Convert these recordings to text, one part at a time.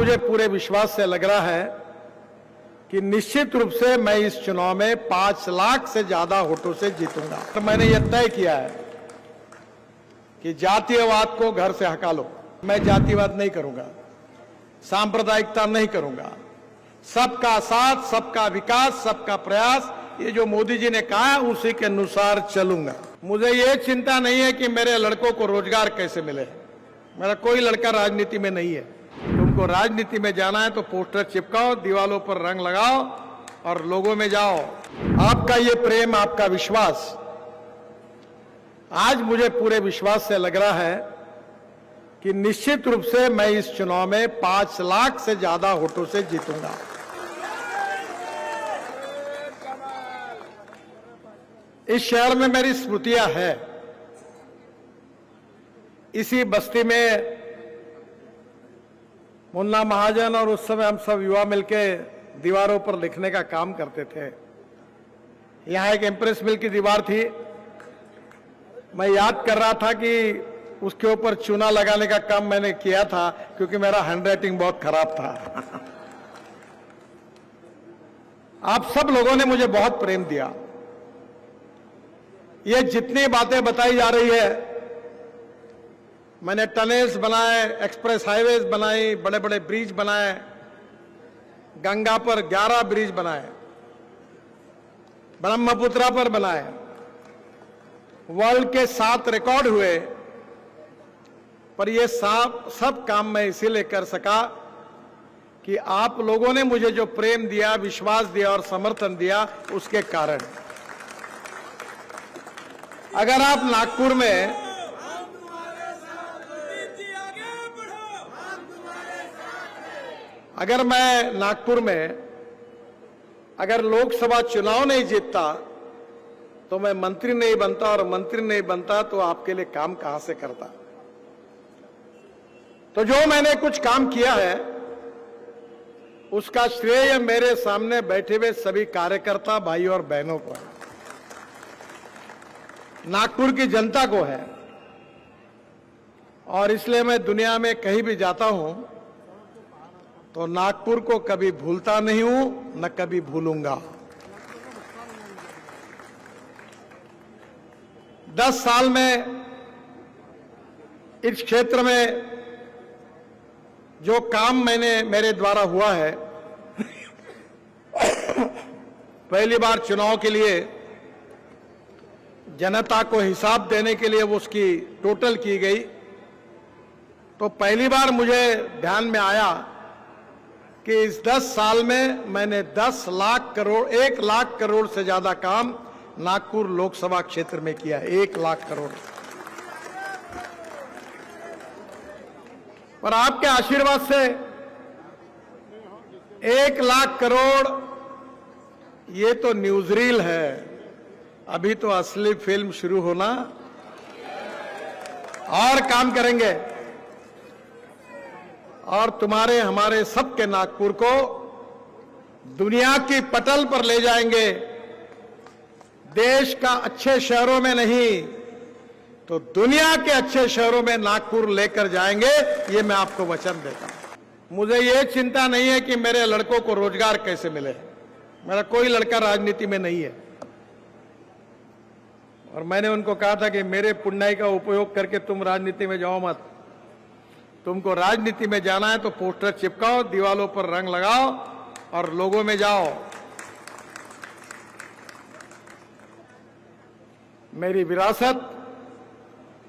मुझे पूरे विश्वास से लग रहा है कि निश्चित रूप से मैं इस चुनाव में 5 लाख से ज्यादा वोटों से जीतूंगा। तो मैंने यह तय किया है कि जातीयवाद को घर से हटा लो। मैं जातिवाद नहीं करूंगा, सांप्रदायिकता नहीं करूंगा, सबका साथ, सबका विकास, सबका प्रयास, ये जो मोदी जी ने कहा उसी के अनुसार चलूंगा। मुझे ये चिंता नहीं है कि मेरे लड़कों को रोजगार कैसे मिले। मेरा कोई लड़का राजनीति में नहीं है। तुमको राजनीति में जाना है तो पोस्टर चिपकाओ, दीवालों पर रंग लगाओ और लोगों में जाओ। आपका ये प्रेम, आपका विश्वास, आज मुझे पूरे विश्वास से लग रहा है कि निश्चित रूप से मैं इस चुनाव में 5 लाख से ज्यादा वोटों से जीतूंगा। इस शहर में मेरी स्मृतियां हैं। इसी बस्ती में मुन्ना महाजन और उस समय हम सब युवा मिलके दीवारों पर लिखने का काम करते थे। यहां एक इम्प्रेस मिल की दीवार थी। मैं याद कर रहा था कि उसके ऊपर चूना लगाने का काम मैंने किया था क्योंकि मेरा हैंडराइटिंग बहुत खराब था। आप सब लोगों ने मुझे बहुत प्रेम दिया। ये जितनी बातें बताई जा रही है, मैंने टनल्स बनाए, एक्सप्रेस हाईवेज बनाई, बड़े बड़े ब्रिज बनाए, गंगा पर 11 ब्रिज बनाए, ब्रह्मपुत्रा पर बनाए, वर्ल्ड के 7 रिकॉर्ड हुए। पर ये सब काम मैं इसीलिए कर सका कि आप लोगों ने मुझे जो प्रेम दिया, विश्वास दिया और समर्थन दिया, उसके कारण। अगर आप नागपुर में, अगर मैं नागपुर में अगर लोकसभा चुनाव नहीं जीतता तो मैं मंत्री नहीं बनता, और मंत्री नहीं बनता तो आपके लिए काम कहां से करता। तो जो मैंने कुछ काम किया है उसका श्रेय मेरे सामने बैठे हुए सभी कार्यकर्ता भाई और बहनों को है, नागपुर की जनता को है। और इसलिए मैं दुनिया में कहीं भी जाता हूं तो नागपुर को कभी भूलता नहीं हूं, न कभी भूलूंगा। 10 साल में इस क्षेत्र में जो काम मेरे द्वारा हुआ है, पहली बार चुनाव के लिए जनता को हिसाब देने के लिए वो उसकी टोटल की गई, तो पहली बार मुझे ध्यान में आया कि इस 10 साल में मैंने 10 लाख करोड़, 1 लाख करोड़ से ज्यादा काम नागपुर लोकसभा क्षेत्र में किया। 1 लाख करोड़। पर आपके आशीर्वाद से 1 लाख करोड़ ये तो न्यूज़रील है, अभी तो असली फिल्म शुरू होना, और काम करेंगे और तुम्हारे हमारे सबके नागपुर को दुनिया की पटल पर ले जाएंगे। देश का अच्छे शहरों में नहीं तो दुनिया के अच्छे शहरों में नागपुर लेकर जाएंगे, ये मैं आपको वचन देता हूं। मुझे ये चिंता नहीं है कि मेरे लड़कों को रोजगार कैसे मिले। मेरा कोई लड़का राजनीति में नहीं है। और मैंने उनको कहा था कि मेरे पुण्याई का उपयोग करके तुम राजनीति में जाओ मत। तुमको राजनीति में जाना है तो पोस्टर चिपकाओ, दीवालों पर रंग लगाओ और लोगों में जाओ। मेरी विरासत,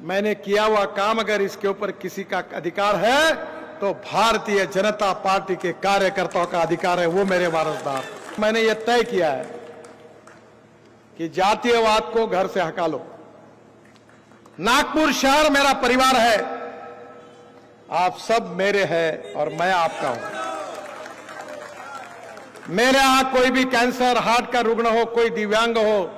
मैंने किया हुआ काम, अगर इसके ऊपर किसी का अधिकार है तो भारतीय जनता पार्टी के कार्यकर्ताओं का अधिकार है, वो मेरे वारसदार। मैंने ये तय किया है कि जातीयवाद को घर से हटा लो। नागपुर शहर मेरा परिवार है, आप सब मेरे हैं और मैं आपका हूं। मेरे यहां कोई भी कैंसर, हार्ट का रुग्ण हो, कोई दिव्यांग हो,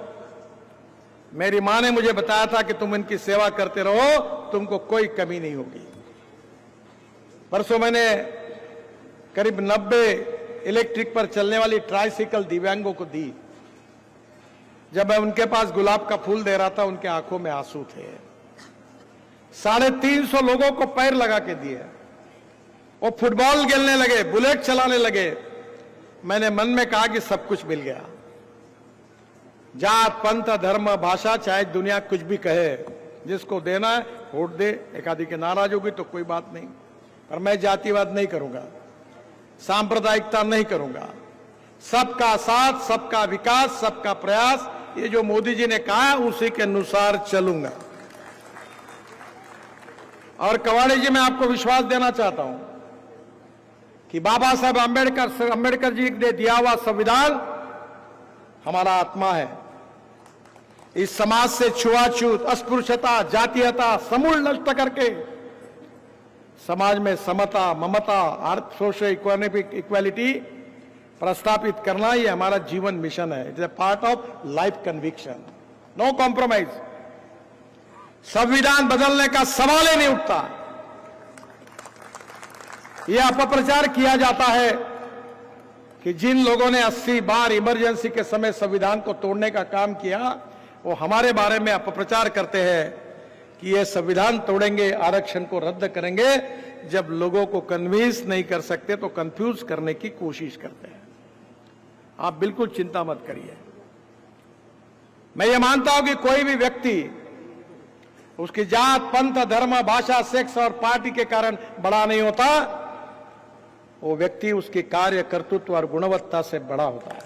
मेरी मां ने मुझे बताया था कि तुम इनकी सेवा करते रहो, तुमको कोई कमी नहीं होगी। परसों मैंने करीब 90 इलेक्ट्रिक पर चलने वाली ट्राइसिकल दिव्यांगों को दी। जब मैं उनके पास गुलाब का फूल दे रहा था, उनके आंखों में आंसू थे। 350 लोगों को पैर लगा के दिए। वो फुटबॉल खेलने लगे, बुलेट चलाने लगे। मैंने मन में कहा कि सब कुछ मिल गया। जात, पंथ, धर्म, भाषा, चाहे दुनिया कुछ भी कहे, जिसको देना है वोट दे। एक आदि के नाराज होगी तो कोई बात नहीं, पर मैं जातिवाद नहीं करूंगा, सांप्रदायिकता नहीं करूंगा। सबका साथ, सबका विकास, सबका प्रयास, ये जो मोदी जी ने कहा उसी के अनुसार चलूंगा। और कवाड़ी जी, मैं आपको विश्वास देना चाहता हूं कि बाबा साहब अंबेडकर जी ने दिया हुआ संविधान हमारा आत्मा है। इस समाज से छुआछूत, अस्पृश्यता, जातीयता समूल नष्ट करके समाज में समता, ममता, सोशल इक्वालिटी प्रस्तापित करना ये हमारा जीवन मिशन है। It is a part of life conviction, no compromise. संविधान बदलने का सवाल ही नहीं उठता। यह अपप्रचार किया जाता है कि जिन लोगों ने 80 बार इमरजेंसी के समय संविधान को तोड़ने का काम किया, वो हमारे बारे में अपप्रचार करते हैं कि ये संविधान तोड़ेंगे, आरक्षण को रद्द करेंगे। जब लोगों को कन्विंस नहीं कर सकते तो कंफ्यूज करने की कोशिश करते हैं। आप बिल्कुल चिंता मत करिए। मैं ये मानता हूं कि कोई भी व्यक्ति उसकी जात, पंथ, धर्म, भाषा, सेक्स और पार्टी के कारण बड़ा नहीं होता। वो व्यक्ति उसके कार्य, कर्तृत्व और गुणवत्ता से बड़ा होता है।